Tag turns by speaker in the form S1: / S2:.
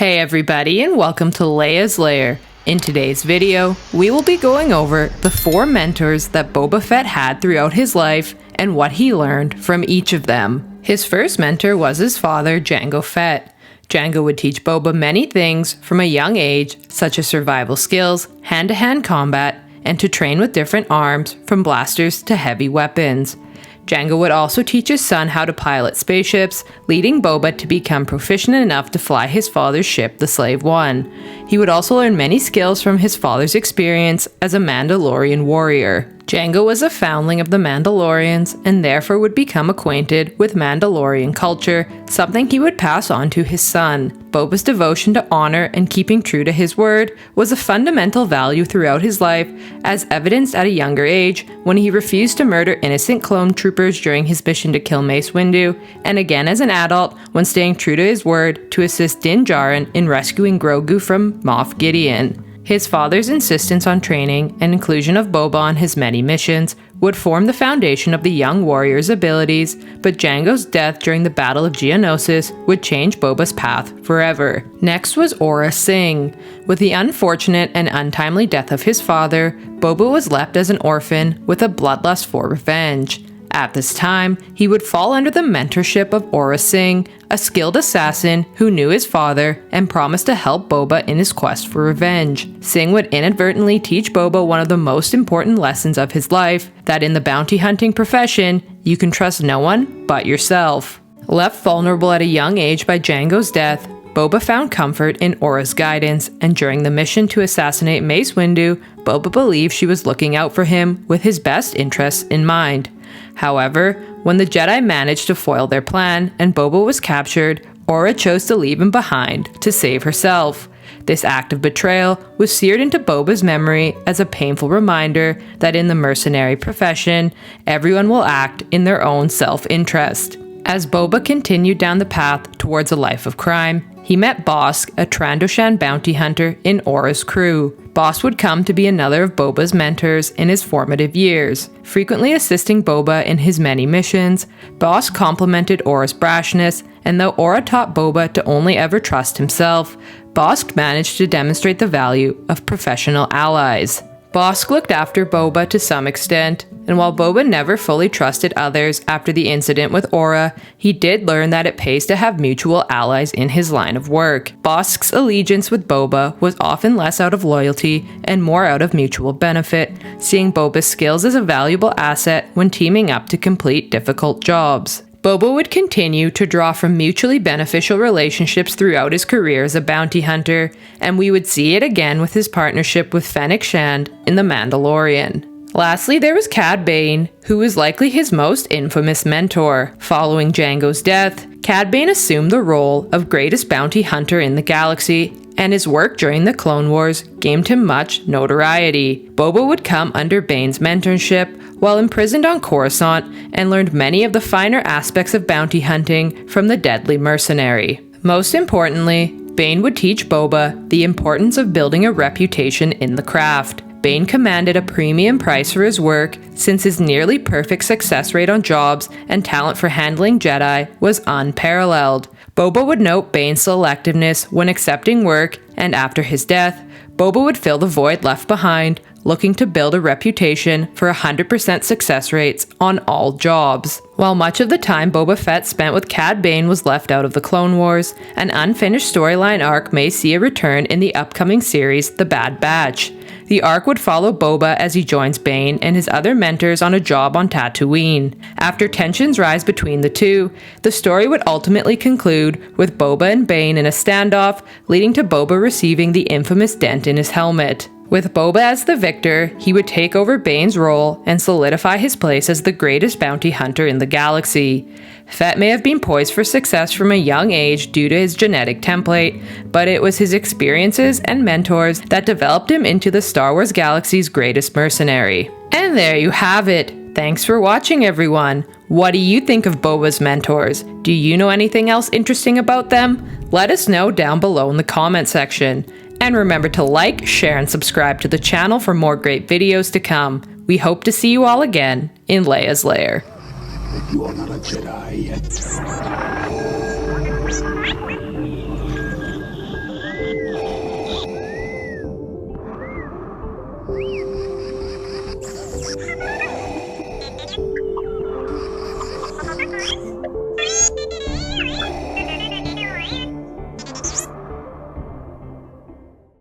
S1: Hey everybody, and welcome to Leia's Lair. In today's video, we will be going over the 4 mentors that Boba Fett had throughout his life and what he learned from each of them. His first mentor was his father, Jango Fett. Jango would teach Boba many things from a young age, such as survival skills, hand-to-hand combat, and to train with different arms, from blasters to heavy weapons. Jango would also teach his son how to pilot spaceships, leading Boba to become proficient enough to fly his father's ship, the Slave One. He would also learn many skills from his father's experience as a Mandalorian warrior. Jango was a foundling of the Mandalorians and therefore would become acquainted with Mandalorian culture, something he would pass on to his son. Boba's devotion to honor and keeping true to his word was a fundamental value throughout his life, as evidenced at a younger age when he refused to murder innocent clone troopers during his mission to kill Mace Windu, and again as an adult when staying true to his word to assist Din Djarin in rescuing Grogu from Moff Gideon. His father's insistence on training and inclusion of Boba on his many missions would form the foundation of the young warrior's abilities, but Jango's death during the Battle of Geonosis would change Boba's path forever. Next was Aurra Sing. With the unfortunate and untimely death of his father, Boba was left as an orphan with a bloodlust for revenge. At this time, he would fall under the mentorship of Aurra Sing, a skilled assassin who knew his father and promised to help Boba in his quest for revenge. Sing would inadvertently teach Boba one of the most important lessons of his life, that in the bounty hunting profession, you can trust no one but yourself. Left vulnerable at a young age by Jango's death, Boba found comfort in Aurra's guidance, and during the mission to assassinate Mace Windu, Boba believed she was looking out for him with his best interests in mind. However, when the Jedi managed to foil their plan and Boba was captured, Aurra chose to leave him behind to save herself. This act of betrayal was seared into Boba's memory as a painful reminder that in the mercenary profession, everyone will act in their own self-interest. As Boba continued down the path towards a life of crime, he met Bossk, a Trandoshan bounty hunter in Aurra's crew. Bossk would come to be another of Boba's mentors in his formative years. Frequently assisting Boba in his many missions, Bossk complimented Aurra's brashness, and though Aurra taught Boba to only ever trust himself, Bossk managed to demonstrate the value of professional allies. Bossk looked after Boba to some extent, and while Boba never fully trusted others after the incident with Aurra, he did learn that it pays to have mutual allies in his line of work. Bossk's allegiance with Boba was often less out of loyalty and more out of mutual benefit, seeing Boba's skills as a valuable asset when teaming up to complete difficult jobs. Boba would continue to draw from mutually beneficial relationships throughout his career as a bounty hunter, and we would see it again with his partnership with Fennec Shand in The Mandalorian. Lastly, there was Cad Bane, who was likely his most infamous mentor. Following Jango's death, Cad Bane assumed the role of greatest bounty hunter in the galaxy, and his work during the Clone Wars gained him much notoriety. Boba would come under Bane's mentorship while imprisoned on Coruscant and learned many of the finer aspects of bounty hunting from the deadly mercenary. Most importantly, Bane would teach Boba the importance of building a reputation in the craft. Bane commanded a premium price for his work since his nearly perfect success rate on jobs and talent for handling Jedi was unparalleled. Boba would note Bane's selectiveness when accepting work, and after his death, Boba would fill the void left behind, looking to build a reputation for 100% success rates on all jobs. While much of the time Boba Fett spent with Cad Bane was left out of the Clone Wars, an unfinished storyline arc may see a return in the upcoming series The Bad Batch. The arc would follow Boba as he joins Bane and his other mentors on a job on Tatooine. After tensions rise between the two, the story would ultimately conclude with Boba and Bane in a standoff, leading to Boba receiving the infamous dent in his helmet. With Boba as the victor, he would take over Bane's role and solidify his place as the greatest bounty hunter in the galaxy. Fett may have been poised for success from a young age due to his genetic template, but it was his experiences and mentors that developed him into the Star Wars galaxy's greatest mercenary. And there you have it. Thanks for watching, everyone. What do you think of Boba's mentors? Do you know anything else interesting about them? Let us know down below in the comment section. And remember to like, share, and subscribe to the channel for more great videos to come. We hope to see you all again in Leia's Lair.
S2: You are not a Jedi yet.